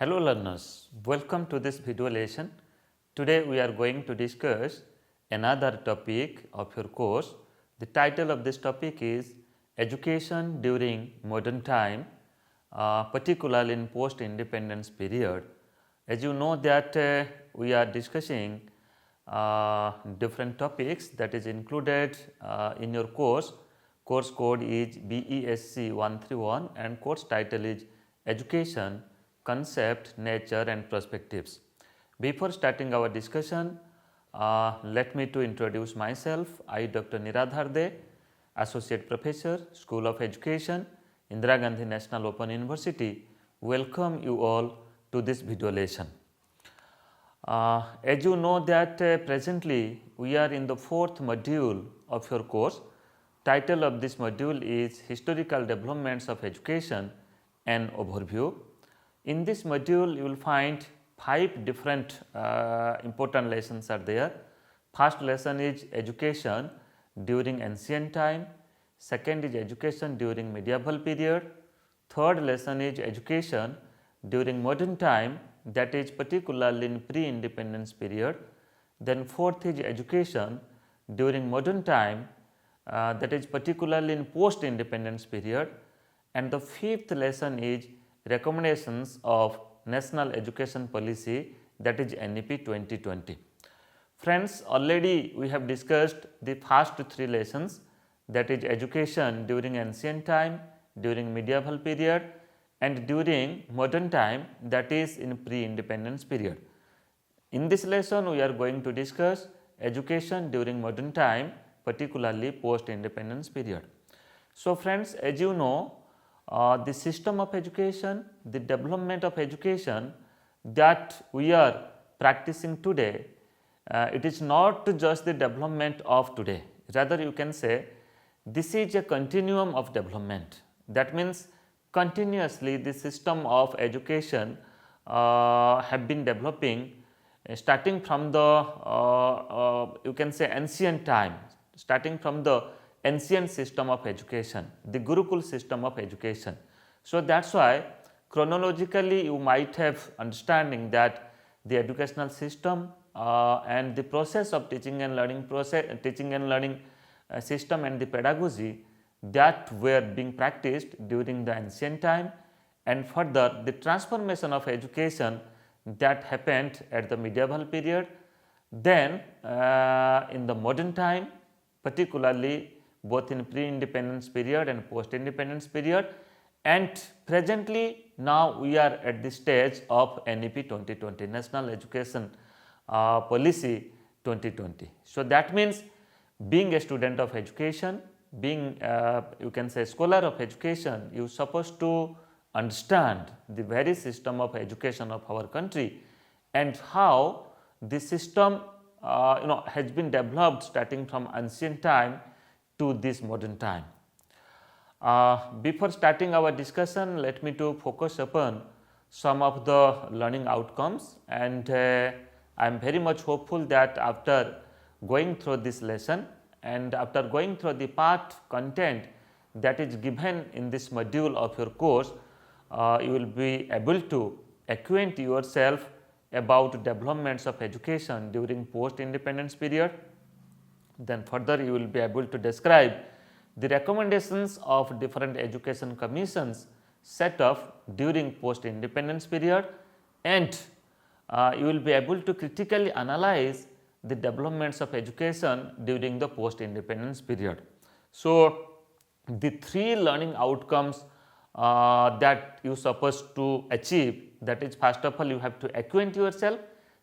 Hello learners, welcome to this video lesson. Today we are going to discuss another topic of your course. The title of this topic is Education During Modern Time, particularly in post-independence period. As you know that we are discussing different topics that is included in your course. Course code is BESC 131 and course title is Education, Concept, Nature and Perspectives. Before starting our discussion, let me to introduce myself. I Dr. Niradhar De, Associate Professor, School of Education, Indira Gandhi National Open University, welcome you all to this video lesson. As you know that presently we are in the fourth module of your course. Title of this module is Historical Developments of Education, an Overview. In this module you will find 5 different important lessons are there. First lesson is education during ancient time, second is education during medieval period, third lesson is education during modern time, that is particularly in pre-independence period, then fourth is education during modern time, that is particularly in post-independence period, and the fifth lesson is recommendations of National Education Policy, that is NEP 2020. Friends, already we have discussed the first 3 lessons, that is education during ancient time, during medieval period and during modern time, that is in pre-independence period. In this lesson we are going to discuss education during modern time, particularly post-independence period. So friends, as you know, the system of education, the development of education that we are practicing today, it is not just the development of today, rather you can say this is a continuum of development. That means continuously the system of education have been developing starting from the you can say ancient time, starting from the ancient system of education, the Gurukul system of education. So that is why chronologically you might have understanding that the educational system and the process of teaching and learning system and the pedagogy that were being practiced during the ancient time, and further the transformation of education that happened at the medieval period, then in the modern time, particularly both in pre-independence period and post-independence period, and presently now we are at the stage of NEP 2020, National Education Policy 2020. So that means being a student of education, being you can say scholar of education, you are supposed to understand the very system of education of our country and how the system has been developed starting from ancient time to this modern time. Before starting our discussion, let me to focus upon some of the learning outcomes, and I am very much hopeful that after going through this lesson and after going through the part content that is given in this module of your course, you will be able to acquaint yourself about developments of education during post-independence period. Then further you will be able to describe the recommendations of different education commissions set up during post-independence period, and you will be able to critically analyze the developments of education during the post-independence period. So the 3 learning outcomes that you are supposed to achieve, that is first of all you have to acquaint yourself,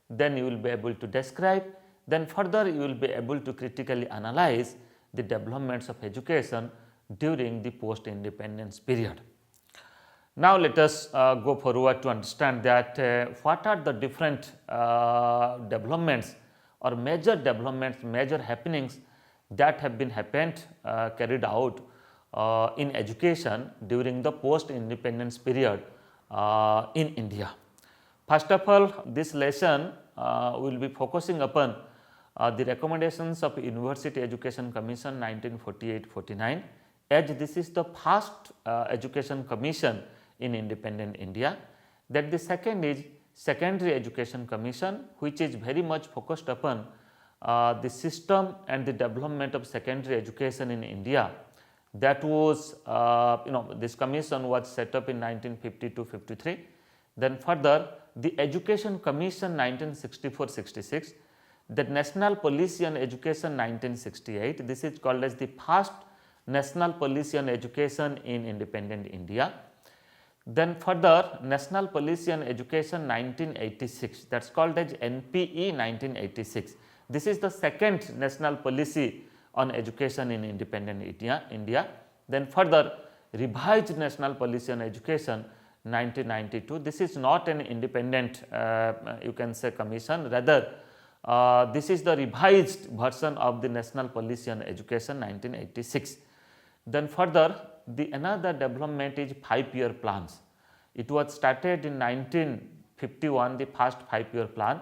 then you will be able to describe, then further you will be able to critically analyze the developments of education during the post-independence period. Now let us go forward to understand that what are the different developments or major developments, major happenings that have been carried out in education during the post-independence period in India. First of all, this lesson will be focusing upon the recommendations of University Education Commission 1948-49, as this is the first education commission in independent India. That the second is Secondary Education Commission, which is very much focused upon the system and the development of secondary education in India. That was this commission was set up in 1950-53. Then further the Education Commission 1964-66, the National Policy on Education 1968, this is called as the first National Policy on Education in independent India. Then further National Policy on Education 1986, that is called as NPE 1986. This is the second national policy on education in independent India. Then further revised National Policy on Education 1992. This is not an independent you can say commission, rather this is the revised version of the National Policy on Education 1986. Then further the another development is 5-year plans. It was started in 1951, the first 5-year plan,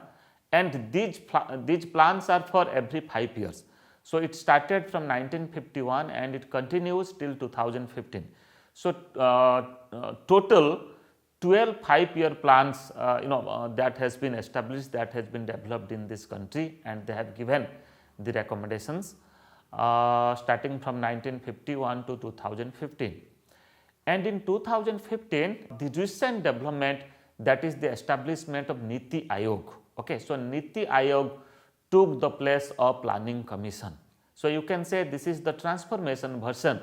and these plans are for every 5 years. So, it started from 1951 and it continues till 2015. So, total 12 5-year plans that has been established, that has been developed in this country, and they have given the recommendations starting from 1951 to 2015. And in 2015 the recent development, that is the establishment of Niti Aayog. Okay. So, Niti Aayog took the place of Planning Commission. So, you can say this is the transformation version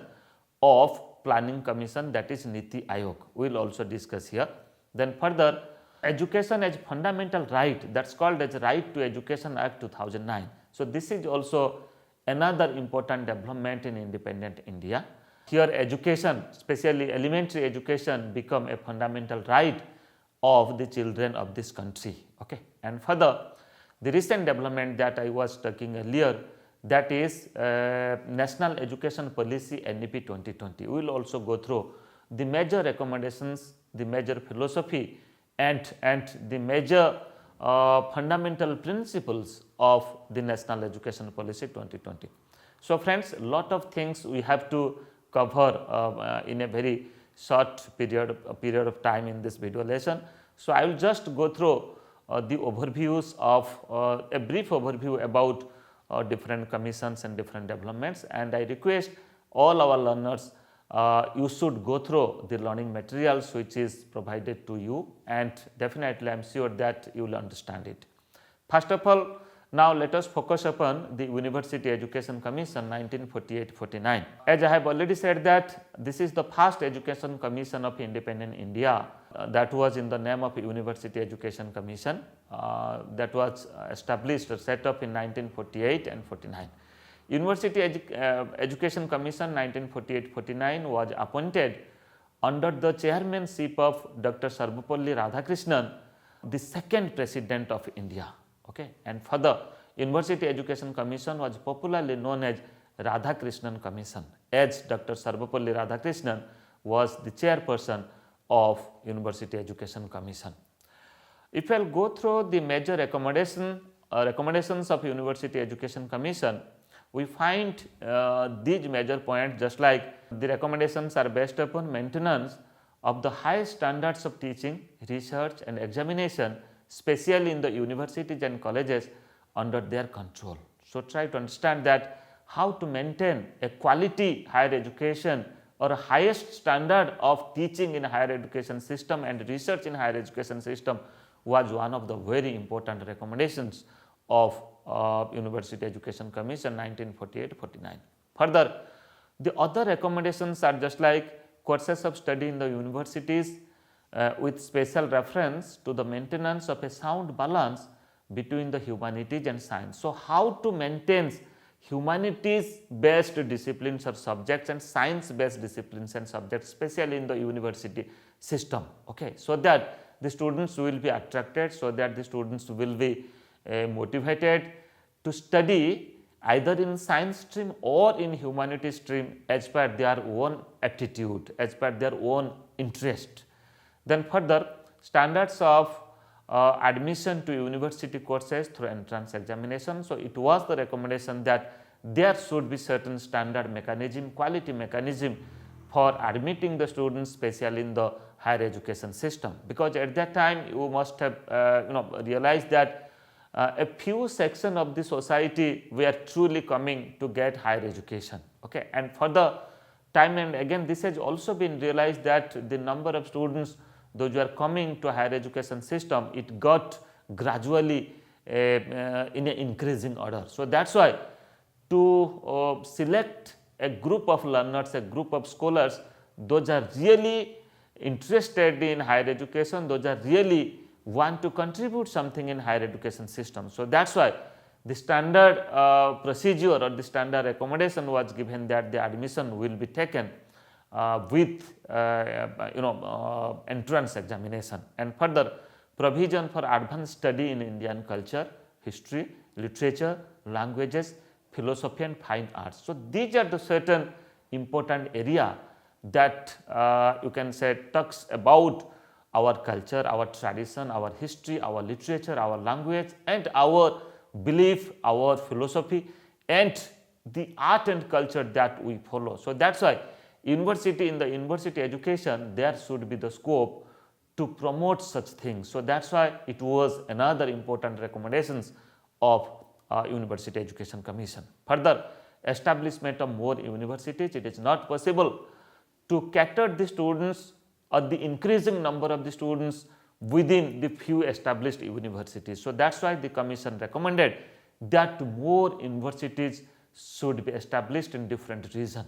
of Planning Commission, that is Niti Aayog. We will also discuss here. Then further Education as Fundamental Right, that is called as Right to Education Act 2009. So, this is also another important development in independent India. Here education, especially elementary education, become a fundamental right of the children of this country. Okay. And further the recent development that I was talking earlier, that is National Education Policy NEP 2020. We will also go through the major recommendations, the major philosophy and the major fundamental principles of the National Education Policy 2020. So, friends, lot of things we have to cover in a very short period of time in this video lesson. So, I will just go through the overviews of a brief overview about different commissions and different developments, and I request all our learners you should go through the learning materials which is provided to you, and definitely I am sure that you will understand it. First of all, now let us focus upon the University Education Commission 1948-49. As I have already said that this is the first Education Commission of independent India, that was in the name of University Education Commission, that was established or set up in 1948 and 49. University Education Commission 1948-49 was appointed under the chairmanship of Dr. Sarvapalli Radhakrishnan, the second president of India. Okay. And further University Education Commission was popularly known as Radhakrishnan Commission, as Dr. Sarvapalli Radhakrishnan was the chairperson of University Education Commission. If I will go through the major recommendations of University Education Commission, we find these major points, just like the recommendations are based upon maintenance of the highest standards of teaching, research and examination, especially in the universities and colleges under their control. So, try to understand that how to maintain a quality higher education or a highest standard of teaching in higher education system and research in higher education system was one of the very important recommendations of University Education Commission 1948-49. Further, the other recommendations are just like courses of study in the universities with special reference to the maintenance of a sound balance between the humanities and science. So, how to maintain humanities based disciplines or subjects and science based disciplines and subjects, especially in the university system. Okay. So, that the students will be attracted, so that the students will be motivated to study either in science stream or in humanities stream as per their own attitude, as per their own interest. Then further, standards of admission to university courses through entrance examination. So, it was the recommendation that there should be certain standard mechanism, quality mechanism for admitting the students, especially in the higher education system, because at that time you must have realized that a few section of the society were truly coming to get higher education. Okay, and for the time and again this has also been realized that the number of students those who are coming to higher education system, it got gradually in an increasing order. So that is why to select a group of learners, a group of scholars, those are really interested in higher education, those are really want to contribute something in higher education system. So that is why the standard procedure or the standard recommendation was given that the admission will be taken with entrance examination, and further provision for advanced study in Indian culture, history, literature, languages, philosophy and fine arts. So these are the certain important area that you can say talks about our culture, our tradition, our history, our literature, our language and our belief, our philosophy and the art and culture that we follow. So that is why university, in the university education there should be the scope to promote such things. So that is why it was another important recommendations of University Education Commission. Further, establishment of more universities, it is not possible to cater the students or the increasing number of the students within the few established universities. So that is why the commission recommended that more universities should be established in different regions.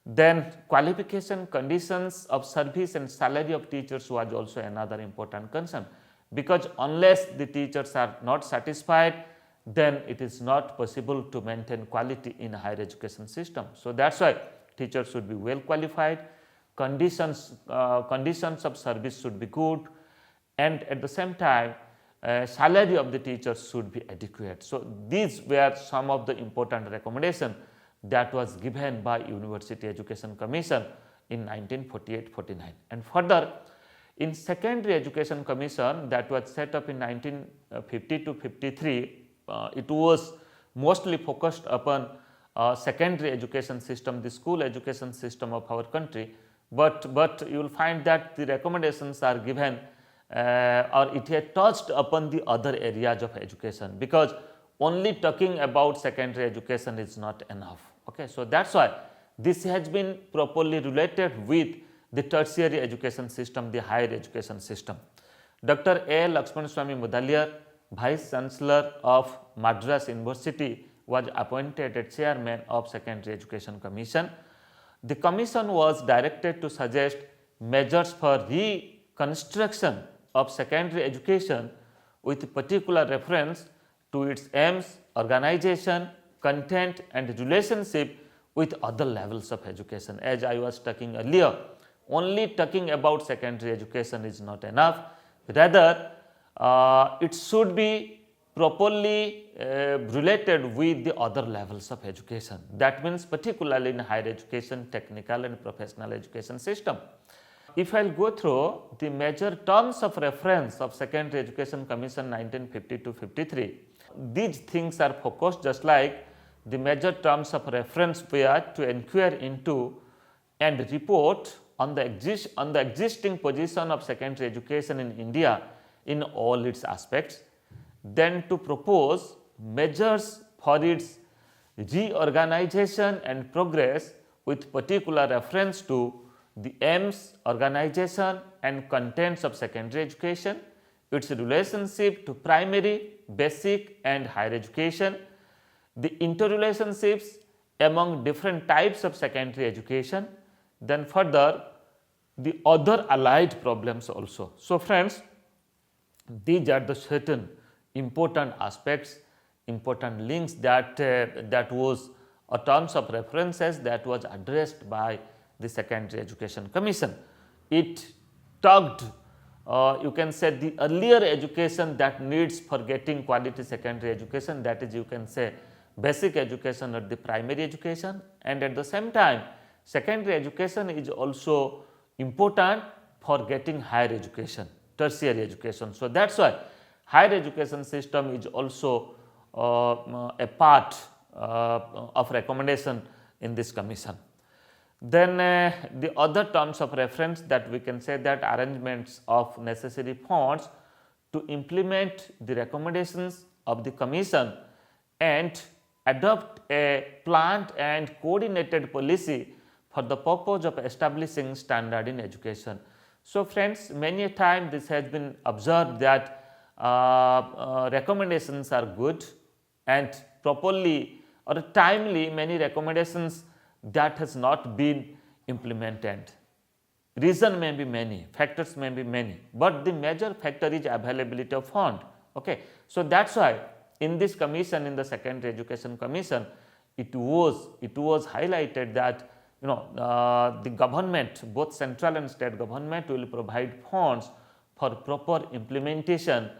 Then qualification, conditions of service and salary of teachers was also another important concern, because unless the teachers are not satisfied, then it is not possible to maintain quality in higher education system. So that is why teachers should be well qualified, conditions of service should be good, and at the same time salary of the teachers should be adequate. So these were some of the important recommendations that was given by University Education Commission in 1948-49. And further, in Secondary Education Commission that was set up in 1950-53, it was mostly focused upon secondary education system, the school education system of our country, but you will find that the recommendations are given or it had touched upon the other areas of education, because only talking about secondary education is not enough. Okay, so that is why this has been properly related with the tertiary education system, the higher education system. Dr. A. Lakshmanaswamy Mudaliar, Vice Chancellor of Madras University, was appointed as Chairman of Secondary Education Commission. The commission was directed to suggest measures for reconstruction of secondary education with particular reference to its aims, organization, content and relationship with other levels of education. As I was talking earlier, only talking about secondary education is not enough, rather it should be properly related with the other levels of education. That means particularly in higher education, technical and professional education system. If I will go through the major terms of reference of Secondary Education Commission 1950-53, these things are focused just like the major terms of reference were to inquire into and report on the existing position of secondary education in India in all its aspects, then to propose measures for its reorganization and progress with particular reference to the aims, organization and contents of secondary education, its relationship to primary, basic and higher education, the interrelationships among different types of secondary education, then further the other allied problems also. So friends, these are the certain important aspects, important links that was a terms of references that was addressed by the Secondary Education Commission. It talked you can say the earlier education that needs for getting quality secondary education, that is you can say basic education or the primary education, and at the same time secondary education is also important for getting higher education, tertiary education. So that is why higher education system is also a part of recommendation in this commission. Then the other terms of reference that we can say that arrangements of necessary funds to implement the recommendations of the commission and adopt a planned and coordinated policy for the purpose of establishing standard in education. So, friends, many a time this has been observed that recommendations are good and properly or timely many recommendations that has not been implemented. Reason may be many, factors may be many, but the major factor is availability of fund. Okay. So, that is why in this commission, in the secondary education commission, it was highlighted that the government, both central and state government, will provide funds for proper implementation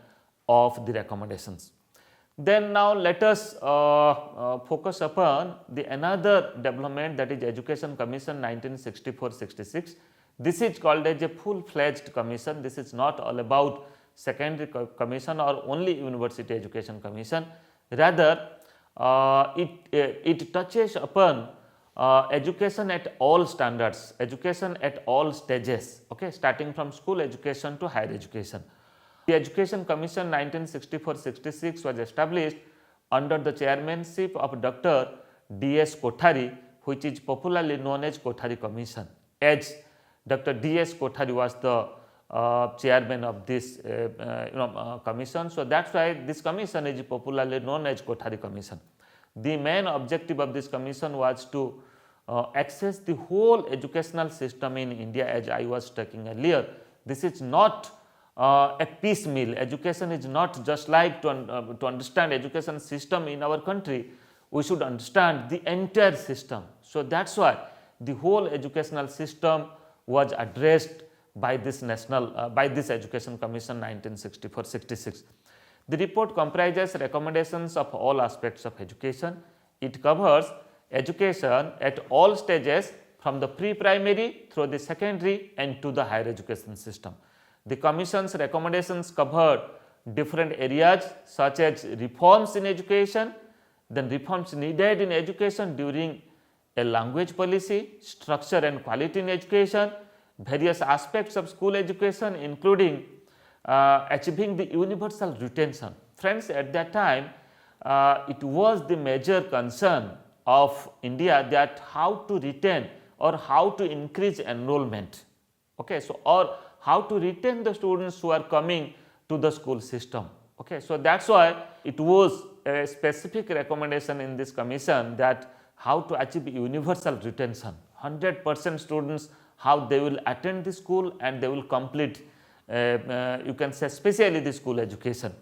of the recommendations. Then now let us focus upon the another development, that is Education Commission 1964-66. This is called as a full-fledged commission. This is not all about secondary commission or only university education commission. Rather, it touches upon education at all standards, education at all stages, okay, starting from school education to higher education. The Education Commission 1964-66 was established under the chairmanship of Dr. D.S. Kothari, which is popularly known as Kothari Commission, as Dr. D.S. Kothari was the chairman of this commission. So, that is why this commission is popularly known as Kothari Commission. The main objective of this commission was to access the whole educational system in India, as I was talking earlier. This is not a piecemeal. Education is not just like to understand education system in our country, we should understand the entire system. So, that is why the whole educational system was addressed by this Education Commission 1964-66. The report comprises recommendations of all aspects of education. It covers education at all stages from the pre-primary through the secondary and to the higher education system. The Commission's recommendations covered different areas such as reforms in education, then reforms needed in education during a language policy, structure and quality in education, various aspects of school education including achieving the universal retention. Friends, at that time it was the major concern of India that how to retain or how to increase enrollment. Okay, so, or how to retain the students who are coming to the school system. Okay, so, that is why it was a specific recommendation in this commission that how to achieve universal retention, 100% students, how they will attend the school and they will complete you can say especially the school education.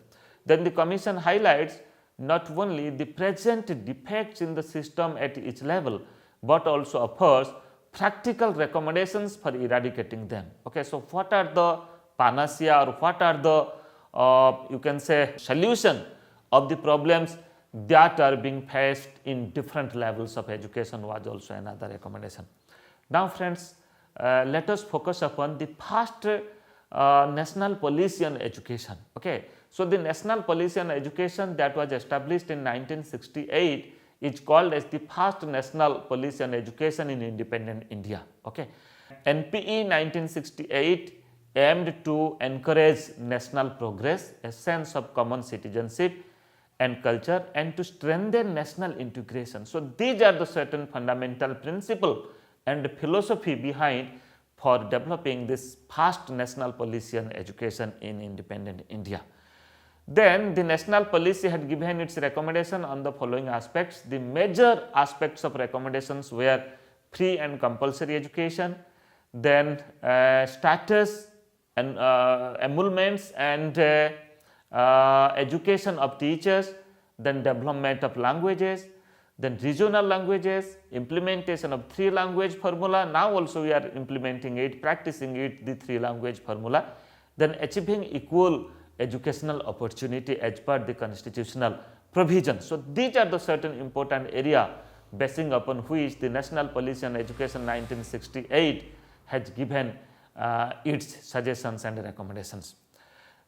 Then the commission highlights not only the present defects in the system at each level, but also offers practical recommendations for eradicating them. Okay, so, what are the panacea or what are the you can say solution of the problems that are being faced in different levels of education was also another recommendation. Now, friends, let us focus upon the first national policy on education. Okay. So, the national policy on education that was established in 1968 is called as the first national policy on education in independent India. Okay. NPE 1968 aimed to encourage national progress, a sense of common citizenship and culture, and to strengthen national integration. So, these are the certain fundamental principle and philosophy behind for developing this first national policy on education in independent India. Then the national policy had given its recommendation on the following aspects. The major aspects of recommendations were free and compulsory education, then status and emoluments and education of teachers, then development of languages, then regional languages, implementation of 3-language formula. Now also we are implementing it, practicing it, the 3-language formula, then achieving equal educational opportunity as per the constitutional provision. So, these are the certain important area basing upon which the National Policy on Education 1968 has given its suggestions and recommendations.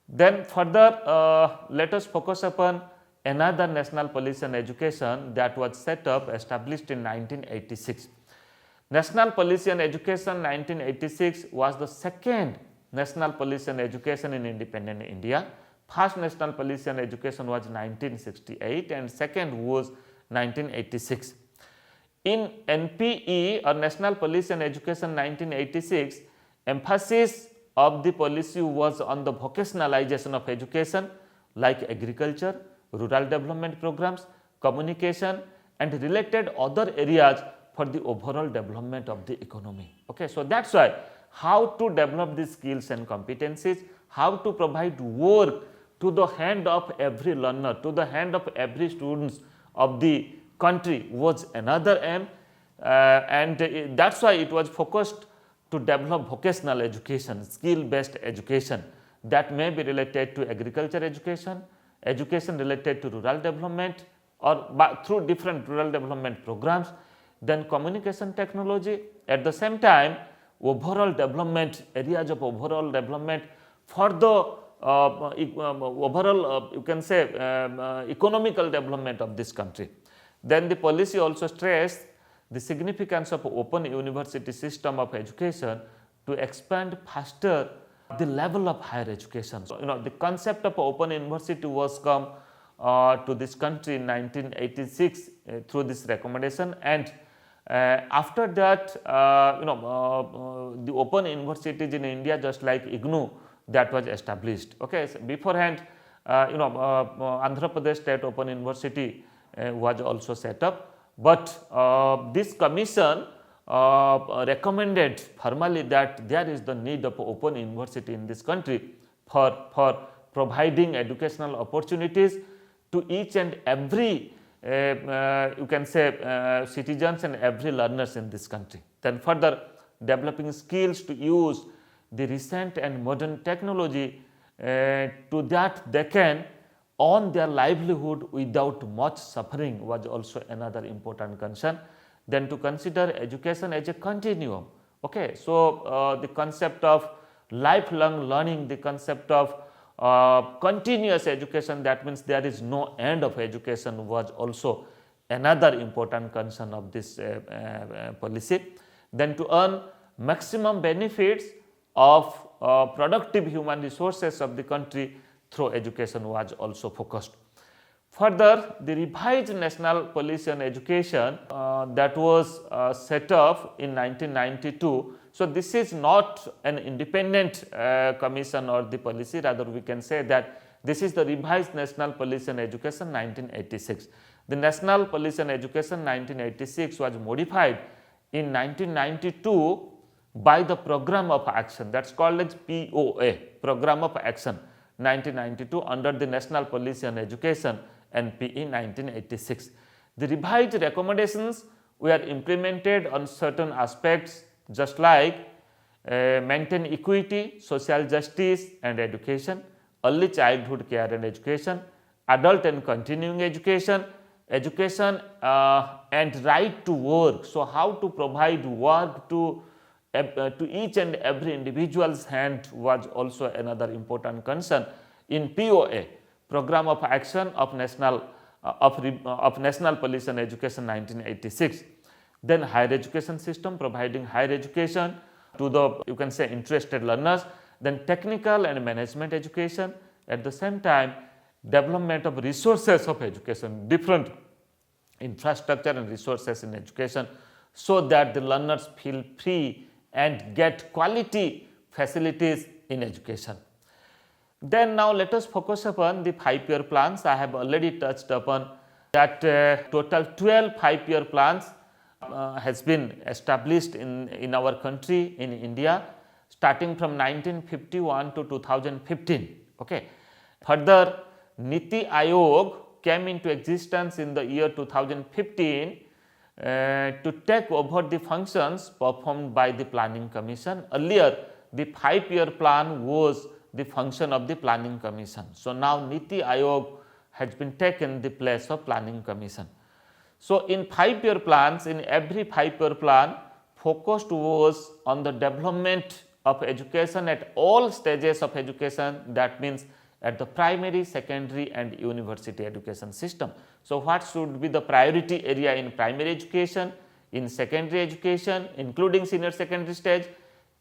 Then further let us focus upon another national policy on education that was set up, established in 1986. National Policy on Education 1986 was the second National Policy on Education in independent India. First National Policy on Education was 1968 and second was 1986. In NPE or National Policy on Education 1986, emphasis of the policy was on the vocationalization of education like agriculture, rural development programs, communication and related other areas for the overall development of the economy. Okay, so that's why how to develop the skills and competencies, how to provide work to the hand of every learner, to the hand of every students of the country was another aim, and that's why it was focused to develop vocational education, skill based education that may be related to agriculture education, education related to rural development or through different rural development programs, then communication technology. At the same time, overall development, areas of overall development for the overall you can say economical development of this country. Then the policy also stressed the significance of open university system of education to expand faster the level of higher education. So, the concept of open university was come to this country in 1986 through this recommendation, and after that the open universities in India just like IGNOU that was established. Okay, so beforehand Andhra Pradesh State Open University was also set up, but this commission recommended formally that there is the need of open university in this country for providing educational opportunities to each and every you can say citizens and every learners in this country. Then further developing skills to use the recent and modern technology to that they can earn their livelihood without much suffering was also another important concern. Then to consider education as a continuum. Okay, so the concept of lifelong learning, the concept of continuous education, that means there is no end of education, was also another important concern of this policy. Then to earn maximum benefits of productive human resources of the country through education was also focused. Further, the revised National Policy on Education that was set up in 1992. So, this is not an independent commission or the policy, rather we can say that this is the revised National Policy on Education 1986. The National Policy on Education 1986 was modified in 1992 by the Program of Action, that is called as POA, Program of Action 1992 under the National Policy on Education NPE 1986. The revised recommendations were implemented on certain aspects just like maintain equity, social justice and education, early childhood care and education, adult and continuing education, education and right to work. So, how to provide work to each and every individual's hand was also another important concern in POA, Program of Action of National Policy on Education 1986. Then higher education system, providing higher education to the you can say interested learners. Then technical and management education. At the same time, development of resources of education, different infrastructure and resources in education, so that the learners feel free and get quality facilities in education. Then now let us focus upon the 5-year plans. I have already touched upon that total 12 5-year plans has been established in our country, in India, starting from 1951 to 2015. Okay. Further, Niti Aayog came into existence in the year 2015 to take over the functions performed by the Planning Commission. Earlier, the 5-year plan was the function of the Planning Commission. So, now Niti Aayog has been taken the place of Planning Commission. So, in 5-year plans, in every 5-year plan, focused was on the development of education at all stages of education, that means at the primary, secondary and university education system. So, what should be the priority area in primary education, in secondary education including senior secondary stage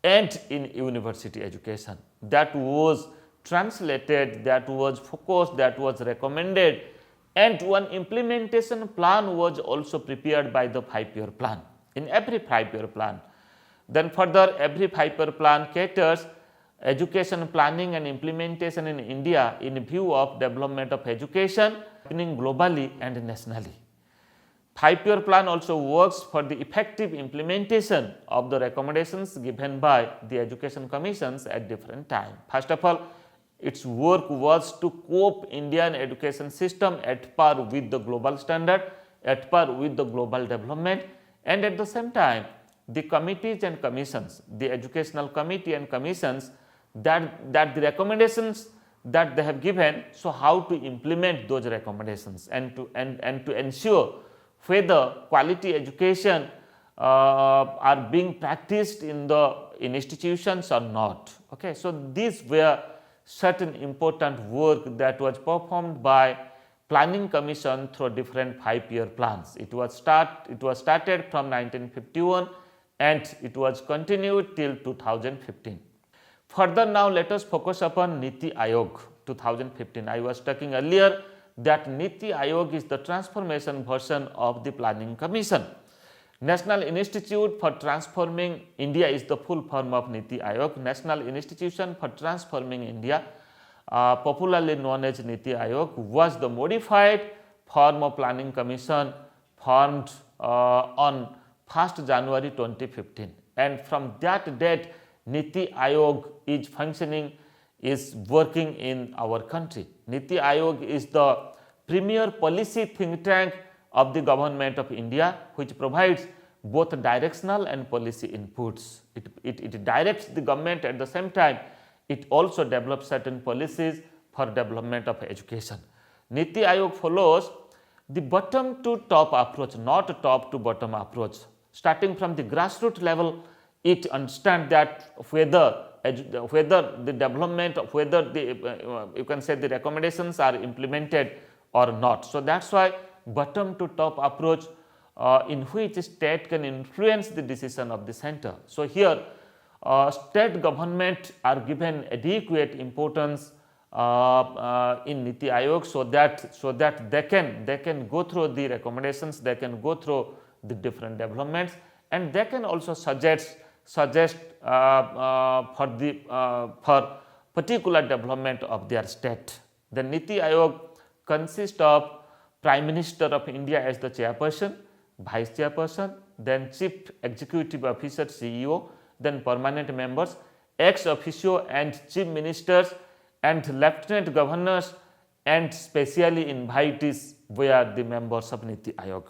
and in university education. That was translated, that was focused, that was recommended, and one implementation plan was also prepared by the 5-year plan, in every 5-year plan. Then further, every 5-year plan caters education planning and implementation in India in view of development of education happening globally and nationally. 5-year plan also works for the effective implementation of the recommendations given by the education commissions at different times. First of all, its work was to cope Indian education system at par with the global standard, at par with the global development, and at the same time the committees and commissions, the educational committee and commissions, that the recommendations that they have given, so how to implement those recommendations and to ensure whether quality education are being practiced in the institutions or not. Okay. So, these were certain important work that was performed by planning commission through different 5-year plans. It was started from 1951 and it was continued till 2015. Further, now let us focus upon Niti Aayog 2015. I was talking earlier that Niti Aayog is the transformation version of the planning commission. National Institute for Transforming India is the full form of Niti Aayog. National Institution for Transforming India, popularly known as Niti Aayog, was the modified form of planning commission formed on 1st January 2015, and from that date Niti Aayog is functioning, is working in our country. Niti Aayog is the premier policy think tank of the government of India, which provides both directional and policy inputs. It directs the government, at the same time it also develops certain policies for development of education. Niti Aayog follows the bottom to top approach, not top to bottom approach. Starting from the grassroots level, it understands that whether the development, whether the you can say the recommendations are implemented or not. So, that is why bottom to top approach in which state can influence the decision of the center. So, here state government are given adequate importance in Niti Aayog, so that they can go through the recommendations, they can go through the different developments, and they can also suggest for particular development of their state. The Niti Aayog consists of Prime Minister of India as the chairperson, vice chairperson, then chief executive officer CEO, then permanent members, ex officio and chief ministers and lieutenant governors, and specially invitees were the members of Niti Aayog.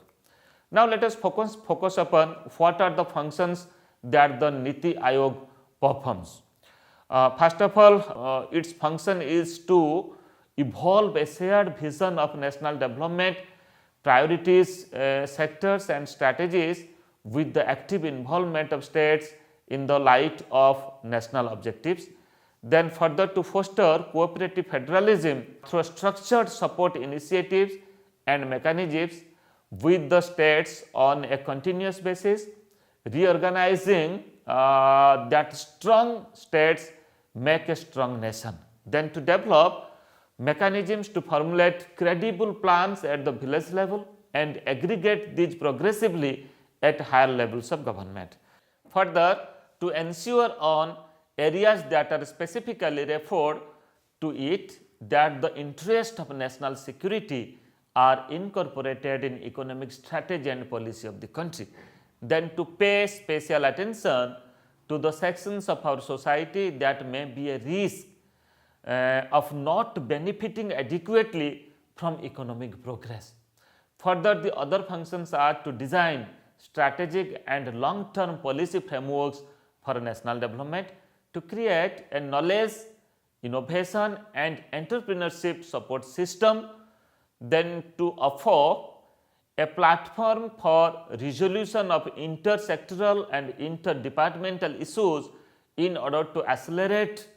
Now, let us focus upon what are the functions that the Niti Aayog performs. First of all, its function is to evolve a shared vision of national development, priorities, sectors and strategies with the active involvement of states in the light of national objectives. Then further, to foster cooperative federalism through structured support initiatives and mechanisms with the states on a continuous basis, reorganizing that strong states make a strong nation. Then to develop mechanisms to formulate credible plans at the village level and aggregate these progressively at higher levels of government. Further, to ensure on areas that are specifically referred to it that the interest of national security are incorporated in economic strategy and policy of the country. Then to pay special attention to the sections of our society that may be a risk of not benefiting adequately from economic progress. Further, the other functions are to design strategic and long-term policy frameworks for national development, to create a knowledge, innovation and entrepreneurship support system, then to offer a platform for resolution of intersectoral and interdepartmental issues in order to accelerate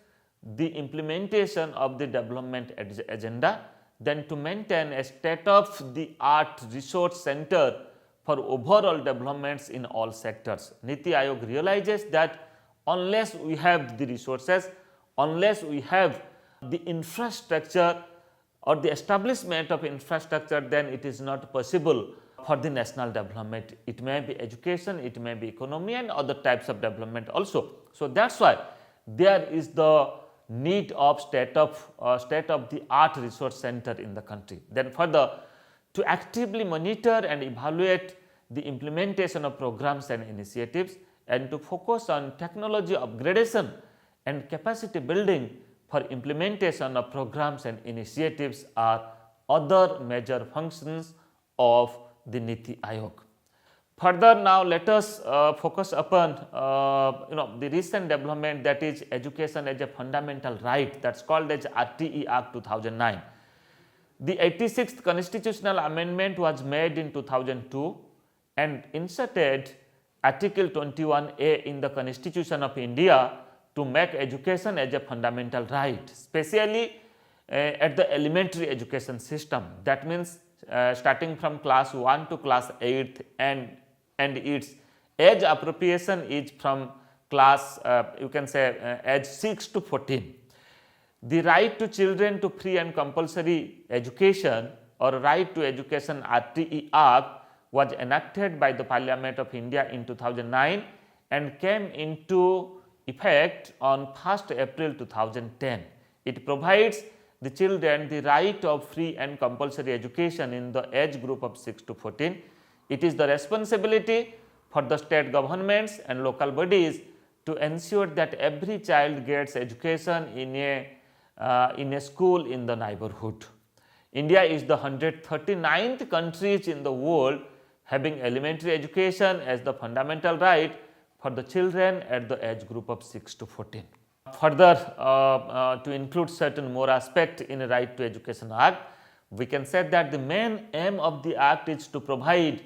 the implementation of the development agenda, then to maintain a state-of-the-art resource center for overall developments in all sectors. Niti Aayog realizes that unless we have the resources, unless we have the infrastructure or the establishment of infrastructure, then it is not possible for the national development. It may be education, it may be economy and other types of development also. So, that is why there is the need of state of the art resource center in the country. Then further, to actively monitor and evaluate the implementation of programs and initiatives, and to focus on technology upgradation and capacity building for implementation of programs and initiatives are other major functions of the Niti Aayog. Further, now let us focus upon the recent development, that is education as a fundamental right, that is called as RTE Act 2009. The 86th constitutional amendment was made in 2002 and inserted Article 21A in the Constitution of India to make education as a fundamental right, especially at the elementary education system. That means starting from class 1 to class 8, and its age appropriation is from class you can say age 6 to 14. The right to children to free and compulsory education or right to education RTE Act was enacted by the Parliament of India in 2009 and came into effect on 1st April 2010. It provides the children the right of free and compulsory education in the age group of 6 to 14. It is the responsibility for the state governments and local bodies to ensure that every child gets education in a school in the neighborhood. India is the 139th country in the world having elementary education as the fundamental right for the children at the age group of 6 to 14. Further, to include certain more aspects in a Right to Education Act, we can say that the main aim of the Act is to provide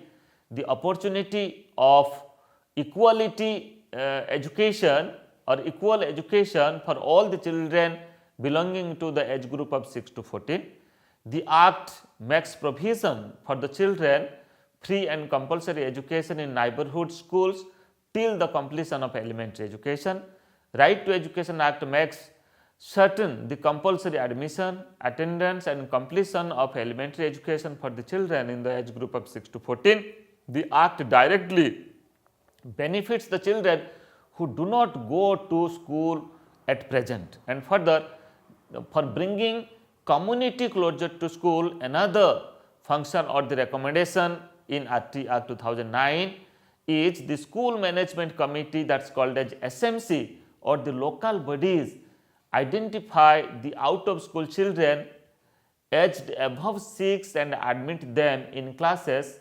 the opportunity of equality education or equal education for all the children belonging to the age group of 6 to 14. The Act makes provision for the children free and compulsory education in neighborhood schools till the completion of elementary education. Right to Education Act makes certain the compulsory admission, attendance and completion of elementary education for the children in the age group of 6 to 14. The Act directly benefits the children who do not go to school at present. And further, for bringing community closer to school, another function or the recommendation in RT Act 2009 is the school management committee, that is called as SMC, or the local bodies identify the out of school children aged above 6 and admit them in classes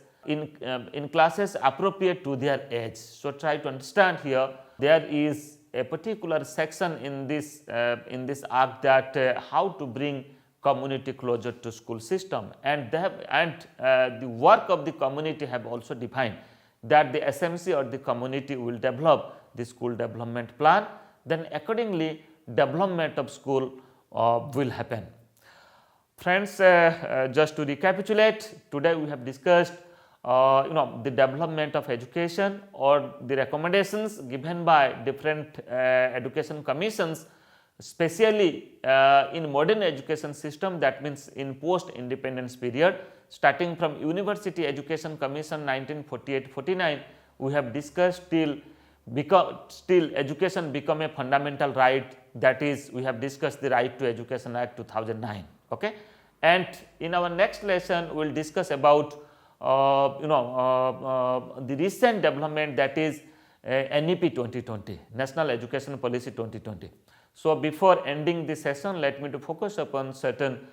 appropriate to their age. So, try to understand here, there is a particular section in this act that how to bring community closer to school system, and the work of the community have also defined that the SMC or the community will develop the school development plan, then accordingly development of school will happen. Friends, just to recapitulate, today we have discussed the development of education or the recommendations given by different education commissions, especially in modern education system, that means in post independence period, starting from University Education Commission 1948-49, we have discussed till education become a fundamental right, that is we have discussed the Right to Education Act 2009. Okay? And in our next lesson we will discuss about the recent development, that is NEP 2020, National Education Policy 2020. So, before ending this session, let me to focus upon certain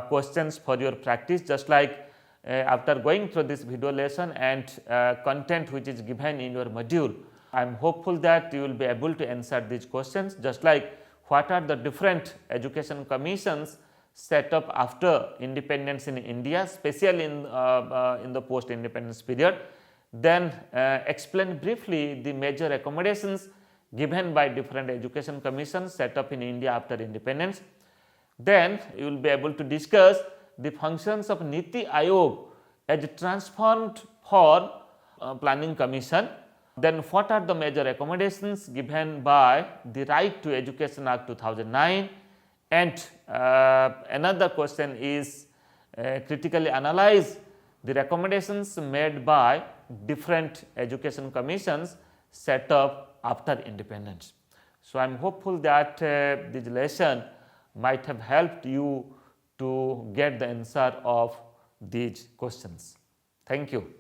questions for your practice, just like after going through this video lesson and content which is given in your module. I am hopeful that you will be able to answer these questions, just like what are the different education commissions set up after independence in India, especially in the post independence period. Then explain briefly the major accommodations given by different education commissions set up in India after independence. Then you will be able to discuss the functions of Niti Aayog as a transformed for planning commission. Then what are the major recommendations given by the Right to Education Act 2009? And another question is critically analyze the recommendations made by different education commissions set up after independence. So, I am hopeful that this lesson might have helped you to get the answer of these questions. Thank you.